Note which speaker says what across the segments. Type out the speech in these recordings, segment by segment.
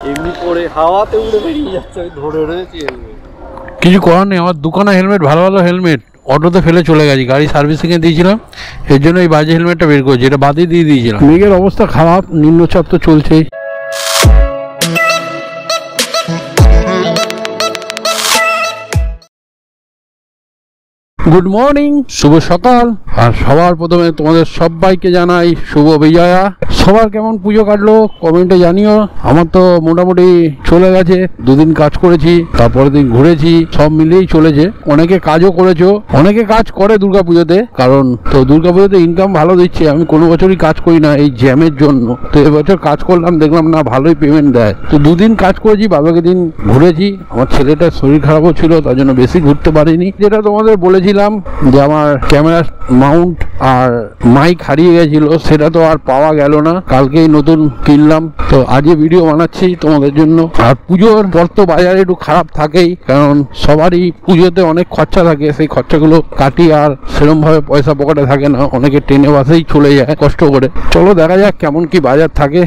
Speaker 1: এমনি পরে হাওয়াতে উড়ে বেরিয়ে যাচ্ছে, আমি ধরে রয়েছি।
Speaker 2: কিছু করার নেই, আমার দোকানে হেলমেট, ভালো ভালো হেলমেট অটোতে ফেলে চলে গেছি, গাড়ি সার্ভিসিংয়ে দিয়েছিলাম, এর জন্য এই বাজে হেলমেটটা বের করেছি, এটা বাদই দিয়ে দিয়েছিলাম। মেঘের অবস্থা খারাপ, নিম্নচাপ তো চলছেই। গুড মর্নিং, শুভ সকাল। আর সবার প্রথমে তোমাদের সবাইকে জানাই শুভ বিজয়া। সবার কেমন পুজো কাটলো কমেন্টে জানিও। আমার তো মোটামুটি চলে গেছে, দুদিন কাজ করেছি, তারপরের দিন ঘুরেছি, সব মিলিয়েই চলেছে। অনেকে কাজও করেছো, অনেকে কাজ করে দুর্গাপুজোতে, কারণ তো দুর্গাপুজোতে ইনকাম ভালো দিচ্ছে। আমি কোনো বছরই কাজ করি না এই জ্যামের জন্য, তো এবছর কাজ করলাম, দেখলাম না ভালোই পেমেন্ট দেয়, তো দুদিন কাজ করেছি, বাবাকে দিন ঘুরেছি। আমার ছেলেটার শরীর খারাপও ছিল, তার জন্য বেশি ঘুরতে পারিনি। যেটা তোমাদের বলেছিলাম যে আমার ক্যামেরা মাউন্ট আর মাইক হারিয়ে গেছিল, সেটা তো আর পাওয়া গেল না, কালকেই নতুন কিনলাম, তো আজকে ভিডিও বানাচ্ছি তোমাদের জন্য। আর পুজোর পর তো বাজারে একটু খারাপ থাকেই, কারণ সবারই পুজোতে অনেক খরচা থাকে, সেই খরচাগুলো কাটি, আর সেরকম ভাবে পয়সা পকেটে থাকে না, অনেকে ট্রেনে বাসেই চলে যায় কষ্ট করে। চলো দেখা যাক কেমন কি বাজার থাকে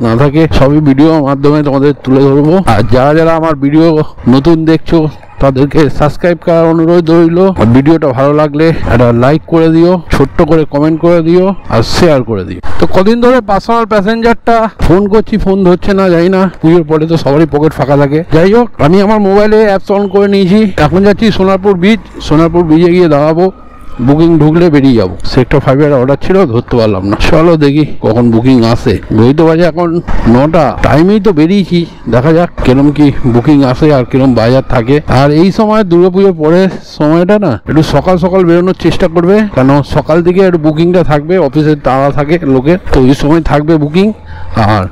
Speaker 2: না থাকে, সবই ভিডিওর মাধ্যমে তোমাদের তুলে ধরবো। আর যারা যারা আমার ভিডিও নতুন দেখছো তাদেরকে সাবস্ক্রাইব করার অনুরোধ রইল। ভিডিওটা ভালো লাগলে একটা লাইক করে দিও, ছোট্ট করে কমেন্ট করে দিও, আর শেয়ার করে দিও। তো কদিন ধরে পার্সোনাল প্যাসেঞ্জারটা ফোন করছি, ফোন ধরছে না, যাই না, পুজোর পরে তো সবারই পকেট ফাঁকা থাকে। যাই হোক, আমি আমার মোবাইলে অ্যাপস অন করে নিয়েছি, এখন যাচ্ছি সোনারপুর বিচ। সোনারপুর বিচে গিয়ে দাঁড়াবো, বুকিং ঢুকলে বেরিয়ে যাবো। সেক্টর 5-এর অর্ডার ছিল, ধরতে পারলাম না। চলো দেখি কখন বুকিং আসে। ঘড়ি তো বাজে এখন 9টা, টাইমেই তো বেরিয়েছি, দেখা যাক কিরম কি বুকিং আসে আর কিরম বাজার থাকে। আর এই সময় দুর্গাপুজোর পরে সময়টা না একটু সকাল সকাল বেরোনোর চেষ্টা করবে, কারণ সকাল দিকে একটু বুকিংটা থাকবে, অফিসের তাড়া থাকে লোকের, তো এই সময় থাকবে বুকিং। আর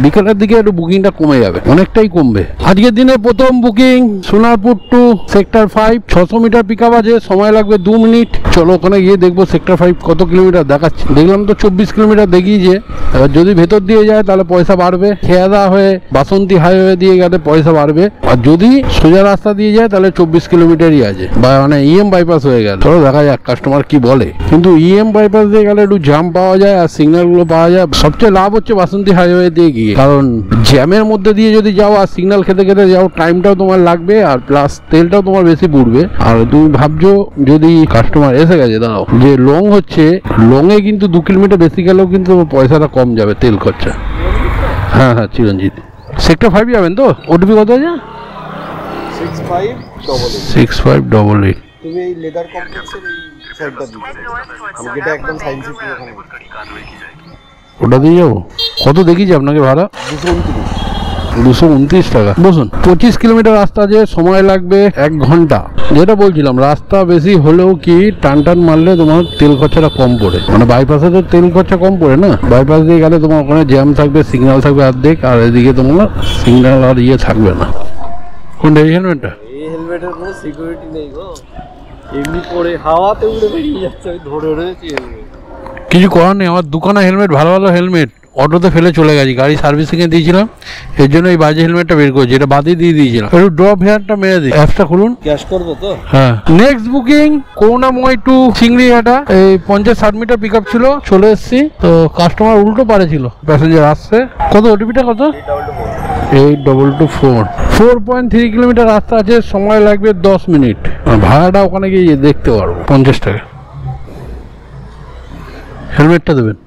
Speaker 2: বিকেলের দিকে একটু বুকিংটা কমে যাবে, অনেকটাই কমবে। আজকের দিনে প্রথম booking Sonarpur to sector 5, 600 metre pickup আছে, সময় লাগবে 2 মিনিট। চলো ওখানে গিয়ে দেখবো সেক্টর 5 কত কিলোমিটার দেখাচ্ছে। দেখলাম তো 24 কিলোমিটার দেখিয়েছে। এবার যদি ভেতর দিয়ে যায় তাহলে পয়সা বাড়বে, খেয়াদা হয়ে বাসন্তী হাইওয়ে দিয়ে গেলে পয়সা বাড়বে, আর যদি সোজা রাস্তা দিয়ে যায় তাহলে 24 কিলোমিটারই আছে, বা মানে ইএম বাইপাস হয়ে গেল। চলো দেখা যাক কাস্টমার কি বলে। কিন্তু ইএম বাইপাস দিয়ে গেলে একটু জ্যাম পাওয়া যায় আর সিগন্যালগুলো পাওয়া যায়। সবচেয়ে লাভ হচ্ছে বাসন্তী হাইওয়ে দিয়ে গিয়ে, কারণ জ্যামের মধ্যে দিয়ে যদি যাও আর সিগন্যাল খেতে খেতে যাও, টাইমটাও তোমার লাগবে, আর প্লাস তেলটাও তোমার বেশি পুড়বে। আর তুমি ভাবছো যদি কাস্টমার এসে গেছে, দাঁড়াও, যে লং হচ্ছে, লংয়ে কিন্তু 2 কিলোমিটার বেশি গেলেও কিন্তু পয়সাটা কম যাবে, তেল খরচা। হ্যাঁ হ্যাঁ, চিরঞ্জিত সেক্টর 5 যাবেন তো? ওটিপি কত আছে? 6588।
Speaker 1: তুমি এই লেদার কমপ্লেক্সের এই সাইডটা দিতে, আমি যেটা একদম সায়েন্স সিটি ওখানে,
Speaker 2: ওটা দিয়ে যাবো। কত দেখিয়েছি আপনাকে ভাড়া? 229 টাকা। বসুন, 25 কিলোমিটার রাস্তা আছে, সময় লাগবে 1 ঘন্টা। যেটা বলছিলাম, রাস্তা বেশি হলেও কি টান টান মারলে তোমার তেল খরচাটা কম পড়ে, মানে বাইপাসে তো তেল খরচা কম পড়ে না। বাইপাস দিয়ে গেলে তোমার ওখানে জ্যাম থাকবে, সিগন্যাল থাকবে অর্ধেক, আর এদিকে তোমার সিগন্যাল আর থাকবে না। কোনটা? এই হেলমেটটা?
Speaker 1: এই হেলমেটের কোনো সিকিউরিটি নেই গো, এমনি পরে হাওয়াতে উড়ে বেরিয়ে যাচ্ছে, আমি ধরে রয়েছি।
Speaker 2: কিছু করার নেই, আমার দোকানে হেলমেট, ভালো ভালো হেলমেট অটোতে ফেলে চলে গেছি, গাড়ি সার্ভিসিংয়ে দিয়েছিলাম, এর জন্য এই বাজে হেলমেটটা বের করেছি, এটা বাদই দিয়ে দিয়েছিলাম। একটু ড্রপ হেয়ারটা মেরে দিই। অ্যাপসটা খুলুন,
Speaker 1: ক্যাশ করবো তো?
Speaker 2: হ্যাঁ। নেক্সট বুকিং করুণাময় টু চিংড়িহাটা, এই 50-60 মিটার পিক আপ ছিল, চলে এসেছি। তো কাস্টমার উল্টো পারে ছিল, প্যাসেঞ্জার আসছে। কত ওটিপিটা? কত? 8224। 4.3 কিলোমিটার রাস্তা আছে, সময় লাগবে 10 মিনিট। ভাড়াটা ওখানে গিয়ে দেখতে পারবো, 50 টাকা। হেলমেটটা দেবেন।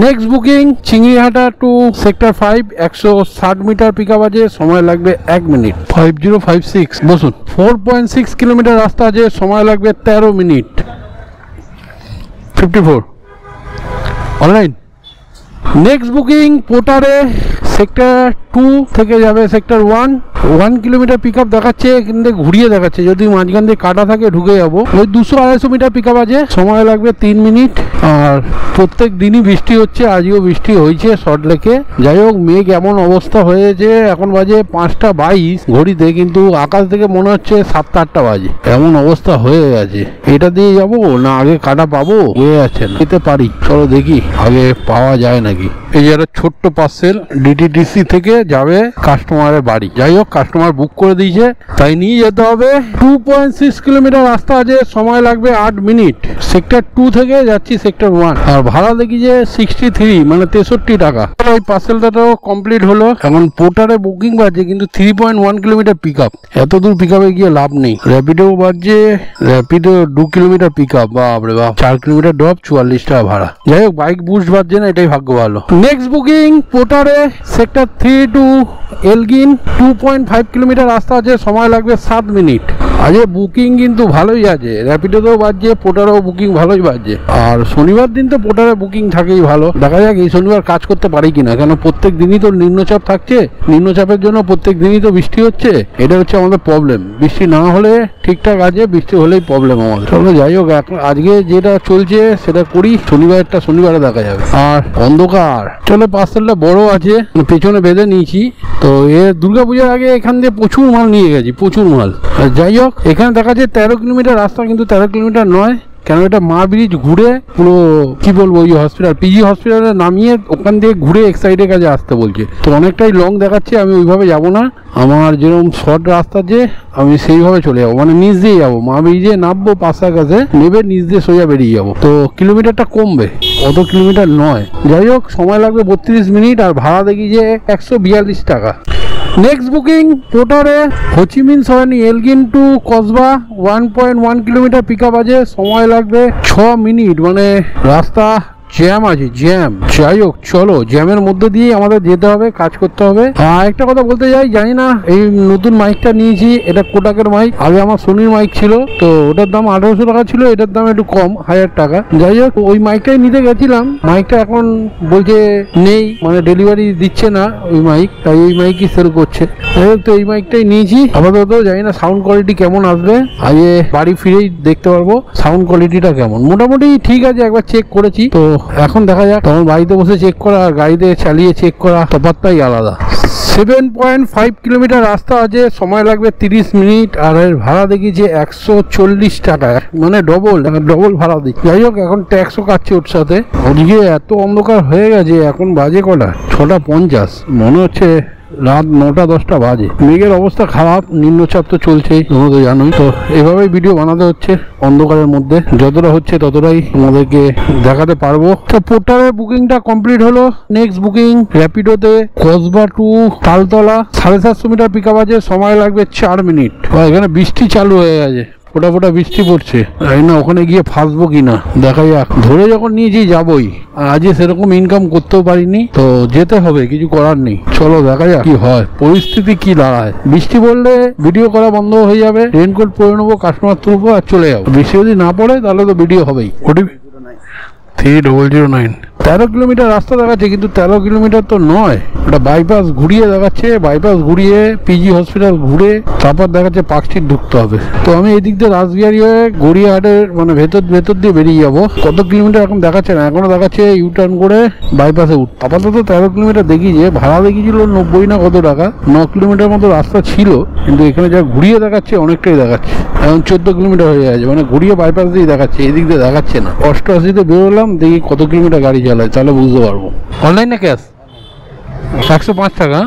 Speaker 2: Next booking Chingrighata to sector 5, 160 metre pick up আছে, সময় লাগবে 1 মিনিট। 5056। বসুন। 4.6 কিলোমিটার রাস্তা আছে, সময় লাগবে 13 মিনিট। 54। অনলাইন। নেক্সট বুকিং পোটারে সেক্টর 2 থেকে যাবে সেক্টর 1 কিলোমিটার পিক আপ দেখাচ্ছে, কিন্তু ঘুরিয়ে দেখাচ্ছে, যদি মাঝখান দিয়ে কাটা থাকে ঢুকে যাবো। ওই 200-250 মিটার পিক আপ আছে, সময় লাগবে 3 মিনিট। আর প্রত্যেক দিনই বৃষ্টি হচ্ছে, আজও বৃষ্টি হয়েছে সল্টলেকে। যাই হোক, মেঘ এমন অবস্থা হয়েছে, এখন বাজে 5:22 ঘড়িতে, কিন্তু আকাশ থেকে মনে হচ্ছে 7-8টা বাজে, এমন অবস্থা হয়ে গেছে। এটা দিয়ে যাবো না আগে কাটা পাবো, হয়ে আছে না, যেতে পারি। চলো দেখি আগে পাওয়া যায় নাকি। এই যে একটা ছোট্ট পার্সেল ডিটিডিসি থেকে যাবে কাস্টমারের বাড়ি। যাই হোক, কাস্টমার বুক করে দিয়েছে, তাই নিয়ে যেতে হবে। 2.6 কিলোমিটার রাস্তা আছে, সময় লাগবে 8 মিনিট। সেক্টর 2 থেকে যাচ্ছি সেক্টর 1, আর ভাড়া দেখি যে 63 মানে 63 টাকা। এই পার্সেলটাও কমপ্লিট হলো। এখন পোর্টারে বুকিং বাজছে কিন্তু 3.1 কিলোমিটার পিক আপ। এত দূর পিক আপে গিয়ে লাভ নেই। র্যাপিডো বাজছে, র্যাপিডো 2 কিলোমিটার পিক আপ, বাপরে বাপ, 4 কিলোমিটার ড্রপ, 44 টাকা ভাড়া। যাই হোক, বাইক বুস্ট বাজছে না, এটাই ভাগ্য ভালো। নেক্সট বুকিং পোর্টারে সেক্টর 3 টু এলগিন, 2.5 কিলোমিটার রাস্তা আছে, সময় লাগবে 7 মিনিট। আজকে বুকিং কিন্তু ভালোই আছে, র্যাপিডোতেও বাজছে, পোর্টারেও বুকিং ভালোই বাজছে। আর শনিবার দিন তো পোর্টারে বুকিং থাকেই ভালো। দেখা যাক এই শনিবার কাজ করতে পারি কিনা, কেন প্রত্যেক দিনই তো নিম্নচাপ থাকছে। নিম্নচাপের জন্য প্রত্যেক দিনই তো বৃষ্টি হচ্ছে, এটা হচ্ছে আমাদের প্রবলেম। বৃষ্টি না হলে ঠিকঠাক আছে, বৃষ্টি হলেই প্রবলেম আমাদের। চলো যাই হোক, আজকে যেটা চলছে সেটা করি, শনিবারটা শনিবারে দেখা যাবে। আর অন্ধকার, চলো পার্সেলটা বড় আছে, পেছনে বেঁধে নিয়েছি। তো দুর্গাপূজার আগে এখান দিয়ে প্রচুর মাল নিয়ে গেছি, প্রচুর মাল। যাই হোক, এখানে দেখা যায় 13 কিলোমিটার রাস্তা, কিন্তু 13 কিলোমিটার নয়, কেন এটা মা ব্রিজ ঘুরে পুরো কি বলবো ওই হসপিটাল, পিজি হসপিটালে নামিয়ে ওখান দিয়ে ঘুরে এক সাইডের কাছে আসতে বলছে। তো অনেকটাই লং দেখাচ্ছে, আমি ওইভাবে যাব না। আমার যেরকম শর্ট রাস্তা যে আমি সেইভাবে চলে যাবো, মানে নিচ দিয়ে যাবো, মা ব্রিজে নামবো, পাশা কাছে নেবে, নিচ দিয়ে সোজা বেরিয়ে যাবো। তো কিলোমিটারটা কমবে, অত কিলোমিটার নয়। যাই হোক, সময় লাগবে 32 মিনিট, আর ভাড়া দেখি যে 142 টাকা। নেক্সট বুকিং পোর্টারে Ho Chi Minh Sarani Elgin to Kasba, 1.1 kilometre pick up আছে, সময় লাগবে 6 মিনিট। মানে রাস্তা জ্যাম আছে, জ্যাম। যাই হোক, চলো জ্যামের মধ্যে দিয়ে আমাদের যেতে হবে, কাজ করতে হবে। আর একটা কথা বলতে যাই, জানি না এই নতুন মাইকটা নিয়েছি, এটা কোটাকের মাইক। আগে আমার সোনির মাইক ছিল, তো ওটার দাম 1800 টাকা ছিল, এটার দাম একটু কম, 1000 টাকা। যাই হোক, ওই মাইকটাই নিতে গেছিলাম, মাইকটা এখন বলছে নেই, মানে ডেলিভারি দিচ্ছে না ওই মাইক, তাই এই মাইকই সেল করছে। যাই হোক, তো এই মাইকটাই নিয়েছি আপাতত। জানি না সাউন্ড কোয়ালিটি কেমন আসবে, আগে বাড়ি ফিরেই দেখতে পারবো সাউন্ড কোয়ালিটিটা কেমন। মোটামুটি ঠিক আছে, একবার চেক করেছি, তো এখন দেখা যাক। তখন বাড়িতে বসে চেক করা আর গাড়িতে চালিয়ে চেক করা তফাৎটাই আলাদা। 7.5 কিলোমিটার রাস্তা আছে, সময় লাগবে 30 মিনিট, আর এর ভাড়া দেখি যে 140 টাকা, মানে ডবল ভাড়া দিই। যাই হোক, এখন ট্যাক্সও কাটছে ওর সাথে। ওদিকে এত অন্ধকার হয়ে গেছে, এখন বাজে কটা, 6:50, মনে হচ্ছে রাত 9টা-10টা বাজে। মেঘের অবস্থা খারাপ, নিম্নচাপ তো চলছেই, তোমরা তো জানোই। তো এভাবেই ভিডিও বানাতে হচ্ছে অন্ধকারের মধ্যে, যতটা হচ্ছে ততটাই আমাদেরকে দেখাতে পারবো। তো পোর্টারের বুকিংটা কমপ্লিট হলো। নেক্সট বুকিং র্যাপিডোতে Kasba to Taltala, 750 metre pick up আছে, সময় লাগবে 4 মিনিট। এখানে বৃষ্টি চালু হয়ে গেছে, ফোটা ফোটা বৃষ্টি পড়ছে, জানি না ওখানে গিয়ে ফাঁসবো কিনা, দেখা যাক। ধরে যখন নিয়েছি যাবই, আর আজকে সেরকম ইনকাম করতেও পারিনি, তো যেতে হবে, কিছু করার নেই। চলো দেখা যাক কি হয়, পরিস্থিতি কি দাঁড়ায়। বৃষ্টি পড়লে ভিডিও করা বন্ধ হয়ে যাবে, রেনকোট পরে নেবো, কাস্টমার তুলবো আর চলে যাবো। বৃষ্টি যদি না পড়ে তাহলে তো ভিডিও হবেই। 3009 13 কিলোমিটার রাস্তা দেখাচ্ছে, কিন্তু 13 কিলোমিটার তো নয়, ওটা বাইপাস ঘুরিয়ে দেখাচ্ছে। বাইপাস ঘুরিয়ে পিজি হসপিটাল ঘুরে তারপর দেখাচ্ছে পার্কস্ট্রিট ঢুকতে হবে। তো আমি এই দিক দিয়ে রাসবিহারি হয়ে গড়িয়াহাটের মানে ভেতর দিয়ে বেরিয়ে যাবো। কত কিলোমিটার এখন দেখাচ্ছে না, এখনো দেখাচ্ছে ইউটার্ন করে বাইপাসে উঠ। আপাতত 13 কিলোমিটার দেখিয়েছে, ভাড়া দেখিয়েছিল 90 না কত টাকা। 9 কিলোমিটার মতো রাস্তা ছিল, কিন্তু এখানে যা ঘুরিয়ে দেখাচ্ছে অনেকটাই দেখাচ্ছে। এখন 14 কিলোমিটার হয়ে গেছে, মানে ঘুরিয়ে বাইপাস দিয়ে দেখাচ্ছে, এই দিক দিয়ে দেখাচ্ছে না। 88-তে বেরোলাম, দেখি কত কিলোমিটার গাড়ি চালায়, তাহলে বুঝতে পারবো। অনলাইন না ক্যাশ? 105 টাকা,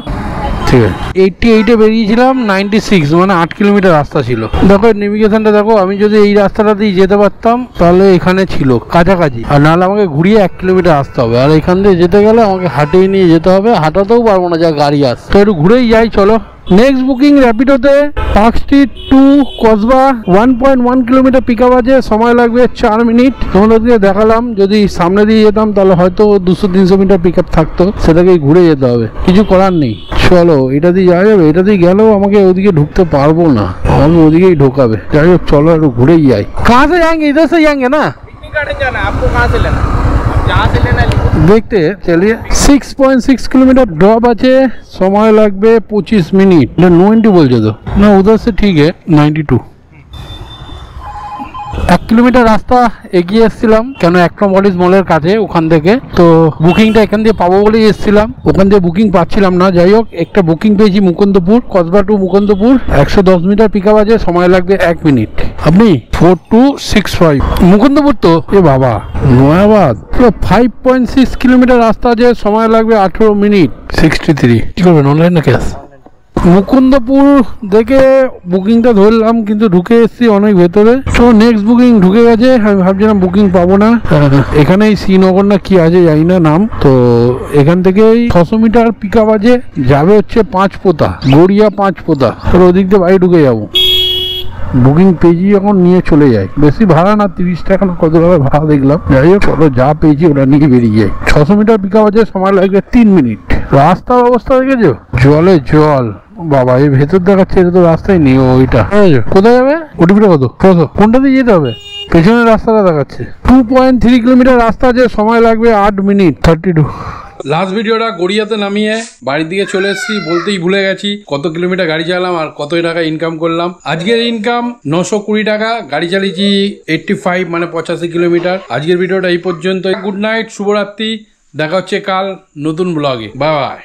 Speaker 2: ঠিক আছে। 88-এ বেরিয়েছিলাম, 96 মানে 8 কিলোমিটার রাস্তা ছিল। দেখো নেভিগেশনটা দেখো, আমি যদি এই রাস্তাটা দিয়ে যেতে পারতাম তাহলে এখানে ছিল কাছাকাছি, আর নাহলে আমাকে ঘুরিয়ে 1 কিলোমিটার আসতে হবে। আর এখান দিয়ে যেতে গেলে আমাকে হাঁটিয়ে নিয়ে যেতে হবে, হাঁটাতেও পারবো না যা গাড়ি আসে। তো একটু ঘুরেই যাই, চলো। নেক্সট বুকিং র্যাপিডোতে Park Street to Kasba, 1.1 kilometre pick up আছে, সময় লাগবে 4 মিনিট। তোমাদেরকে দেখালাম, যদি সামনে দিয়ে যেতাম তাহলে হয়তো 200-300 মিটার পিক আপ থাকতো, সেটাকেই ঘুরে যেতে হবে, কিছু করার নেই। চলো, এটা দিয়ে যাওয়া যাবে, এটা দিয়ে গেলেও আমাকে ওদিকে ঢুকতে পারবো না, আমাকে ওদিকেই ঢোকাবে। যাই হোক, চলো একটু ঘুরেই যাই। কাহা সে যাएंगे? इधर से जाएंगे ना? आपको कहाँ से लेना? जहाँ से लेना देखते चलिए। 6.6 किलोमीटर ड्रॉप আছে, সময় লাগবে 25 মিনিট। এটা 90 বলছে তো না, উধর সে ঠিক है 92। 1 কিলোমিটার রাস্তা এগিয়ে এসেছিলাম, কেন অ্যাক্রোপলিস মলের কাছে, ওখান থেকে। তো বুকিংটা এখান দিয়ে পাবো বলেই এসেছিলাম, ওখান দিয়ে বুকিং পাচ্ছিলাম না। যাই হোক, একটা বুকিং পেয়েছি Mukundapur, Kasba to Mukundapur, 110 metre pick up আছে, সময় লাগবে 1 মিনিট। আপনি 4265 মুকুন্দপুর তো, এ বাবা নয়াবাদ। 5.6 কিলোমিটার রাস্তা আছে, সময় লাগবে 18 মিনিট। 63 কি করবেন, অনলাইন না ক্যাশ? মুকুন্দপুর দেখে বুকিংটা ধরলাম, কিন্তু ঢুকে এসেছি অনেক ভেতরে। তো নেক্সট বুকিং ঢুকে গেছে, আমি ভাবছিলাম বুকিং পাবো না। এখানেই শ্রীনগর না কি আছে জানি না নাম। তো এখান থেকেই 600 মিটার পিক আপ আছে, যাবে হচ্ছে পাঁচপোতা, গড়িয়া পাঁচপোতা। তোর ওদিক দিয়ে বাড়ি ঢুকে যাবো। বুকিং পেয়েছি যখন নিয়ে চলে যায়, বেশি ভাড়া না, 30 টাকা না কত টাকা ভাড়া দেখলাম। যাই হোক, কত যা পেয়েছি ওটা নিয়ে বেরিয়ে যায়। 600 মিটার পিক আপ আছে, সময় লাগবে 3 মিনিট। রাস্তার অবস্থা দেখেছো, জলে জল বাবা। এই ভেতর দেখাচ্ছে, এটা তো রাস্তায় নেই। ওইটা কোথায় যাবে, ওটিপিটা কত কোনটা দিয়ে যেতে হবে? পেছনের রাস্তাটা দেখাচ্ছে 2.3 কিলোমিটার রাস্তা আছে, সময় লাগবে 8 মিনিট 32। লাস্ট ভিডিওটা গড়িয়াতে নামিয়ে বাড়ির দিকে চলে এসেছি। বলতেই ভুলে গেছি কত কিলোমিটার গাড়ি চালাম আর কত টাকা ইনকাম করলাম। আজকের ইনকাম 920 টাকা, গাড়ি চালিয়েছি 85 মানে 85 কিলোমিটার। আজকের ভিডিওটা এই পর্যন্ত। গুড নাইট, শুভরাত্রি, দেখা হচ্ছে কাল নতুন ব্লগে। Bye bye.